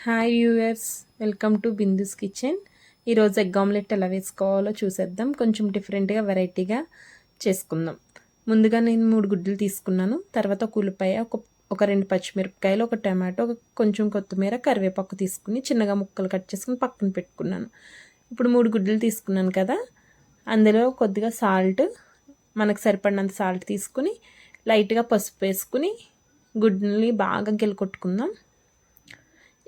Hi viewers, welcome to Bindu's kitchen. ఈరోజు egg omelette ఎలా వేసుకోవాలో చూసేద్దాం. కొంచెం డిఫరెంట్గా వెరైటీగా చేసుకుందాం. ముందుగా నేను 3 గుడ్లు తీసుకున్నాను. తర్వాత ఒక ఉల్లిపాయ, ఒక 2 పచ్చిమిరపకాయలు, ఒక టమాటో, కొంచెం కొత్తిమీర, కరివేపాకు తీసుకుని చిన్నగా ముక్కలు కట్ చేసుకుని పక్కన పెట్టుకున్నాను. ఇప్పుడు 3 గుడ్లు తీసుకున్నాను కదా, అందులో కొద్దిగా సాల్ట్, మనకు సరిపడినంత సాల్ట్ తీసుకుని లైట్గా పసుపు వేసుకుని గుడ్లని బాగా గిలకొట్టుకుందాం.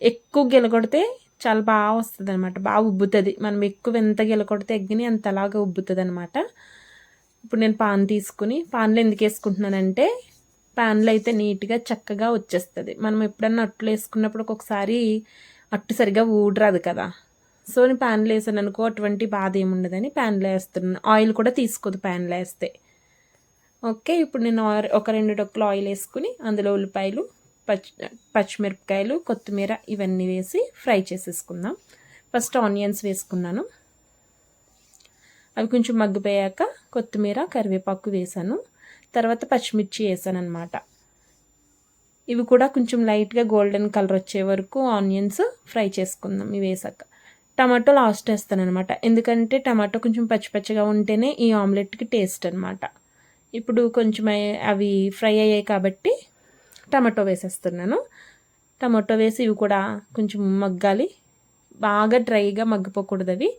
ఎక్కువ గిలకొడితే చాలా బాగా వస్తుంది అనమాట, బాగా ఉబ్బుతుంది. మనం ఎక్కువ ఎంత గిలకొడితే ఎగ్గిని అంత అలాగా ఉబ్బుతుంది అనమాట. ఇప్పుడు నేను పాన్ తీసుకుని, పాన్లో ఎందుకు వేసుకుంటున్నానంటే పాన్లో అయితే నీట్గా చక్కగా వచ్చేస్తుంది. మనం ఎప్పుడన్నా అట్లు వేసుకున్నప్పుడు ఒక్కొక్కసారి అట్టు సరిగా ఊడరాదు కదా, సో నేను ప్యాన్లో వేసాను అనుకో అటువంటి బాధ ఏముండదని ప్యాన్లో వేస్తున్నాను. ఆయిల్ కూడా తీసుకోదు ప్యాన్లో వేస్తే. ఓకే, ఇప్పుడు నేను ఒక 2 డొక్కులు ఆయిల్ వేసుకుని అందులో ఉల్లిపాయలు, పచ్చిమిరపకాయలు, కొత్తిమీర ఇవన్నీ వేసి ఫ్రై చేసేసుకుందాం. ఫస్ట్ ఆనియన్స్ వేసుకున్నాను. అవి కొంచెం మగ్గిపోయాక కొత్తిమీర, కరివేపాకు వేసాను. తర్వాత పచ్చిమిర్చి వేసాను అనమాట. ఇవి కూడా కొంచెం లైట్గా గోల్డెన్ కలర్ వచ్చే వరకు ఆనియన్స్ ఫ్రై చేసుకుందాం. ఇవి వేసాక టమాటో లాస్ట్ వేస్తాను అనమాట, ఎందుకంటే టమాటో కొంచెం పచ్చిపచ్చిగా ఉంటేనే ఈ ఆమ్లెట్కి టేస్ట్ అనమాట. ఇప్పుడు కొంచెం అవి ఫ్రై అయ్యాయి కాబట్టి టమాటో వేసేస్తున్నాను. టమాటో వేసి ఇవి కూడా కొంచెం మగ్గాలి. బాగా డ్రైగా మగ్గిపోకూడదు, అవి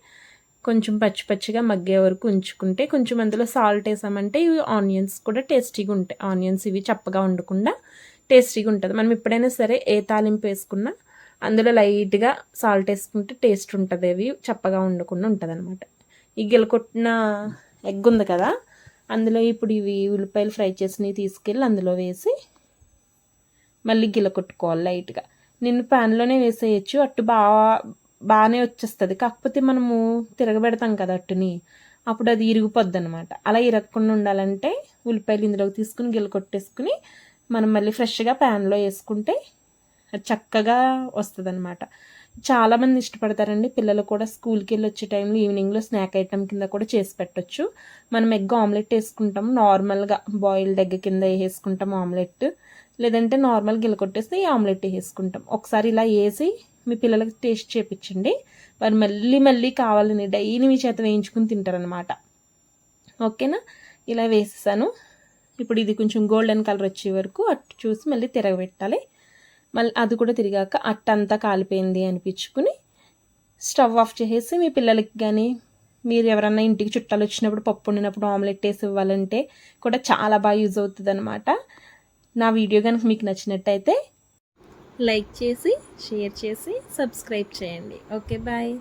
కొంచెం పచ్చిగా మగ్గే వరకు ఉంచుకుంటే, కొంచెం అందులో సాల్ట్ వేసామంటే ఇవి ఆనియన్స్ కూడా టేస్టీగా ఉంటాయి. ఆనియన్స్ ఇవి చప్పగా ఉండకుండా టేస్టీగా ఉంటుంది. మనం ఎప్పుడైనా సరే ఏ తాలింపు వేసుకున్నా అందులో లైట్గా సాల్ట్ వేసుకుంటే టేస్ట్ ఉంటుంది, అవి చప్పగా ఉండకుండా ఉంటుంది అనమాట. ఈ గిలకొట్టిన ఎగ్ ఉంది కదా, అందులో ఇప్పుడు ఇవి ఉల్లిపాయలు ఫ్రై చేసినవి తీసుకెళ్ళి అందులో వేసి మళ్ళీ గిలకొట్టుకోవాలి లైట్గా. నేను ప్యాన్లోనే వేసేయచ్చు, అట్టు బాగానే వచ్చేస్తుంది. కాకపోతే మనము తిరగబెడతాం కదా అట్టుని, అప్పుడు అది ఇరిగిపోద్ది అనమాట. అలా ఇరగకుండా ఉండాలంటే ఉల్లిపాయలు ఇందులోకి తీసుకుని గిలకొట్టేసుకుని మనం మళ్ళీ ఫ్రెష్గా ప్యాన్లో వేసుకుంటే చక్కగా వస్తుంది అనమాట. చాలామంది ఇష్టపడతారండి. పిల్లలు కూడా స్కూల్కి వెళ్ళి వచ్చే టైంలో ఈవినింగ్లో స్నాక్ ఐటెం కింద కూడా చేసి పెట్టచ్చు. మనం ఎగ్ ఆమ్లెట్ వేసుకుంటాం, నార్మల్గా బాయిల్డ్ ఎగ్ కింద వేసుకుంటాం ఆమ్లెట్, లేదంటే నార్మల్ గిలకొట్టేస్తే ఈ ఆమ్లెట్ వేసుకుంటాం. ఒకసారి ఇలా వేసి మీ పిల్లలకి టేస్ట్ చేయించండి, వారు మళ్ళీ కావాలని డైలీ మీ చేత వేయించుకుని తింటారనమాట. ఓకేనా, ఇలా వేసేసాను. ఇప్పుడు ఇది కొంచెం గోల్డెన్ కలర్ వచ్చే వరకు అట్టు చూసి మళ్ళీ తిరగబెట్టాలి. మళ్ళీ అది కూడా తిరిగాక అట్టంతా కాలిపోయింది అనిపించుకుని స్టవ్ ఆఫ్ చేసేసి మీ పిల్లలకి కానీ మీరు ఎవరన్నా ఇంటికి చుట్టాలు వచ్చినప్పుడు పప్పు వండినప్పుడు ఆమ్లెట్ వేసి ఇవ్వాలంటే కూడా చాలా బాగా యూజ్ అవుతుంది అనమాట. నా వీడియో కనుక మీకు నచ్చినట్టయితే లైక్ చేసి, షేర్ చేసి, సబ్స్క్రైబ్ చేయండి. Okay, bye.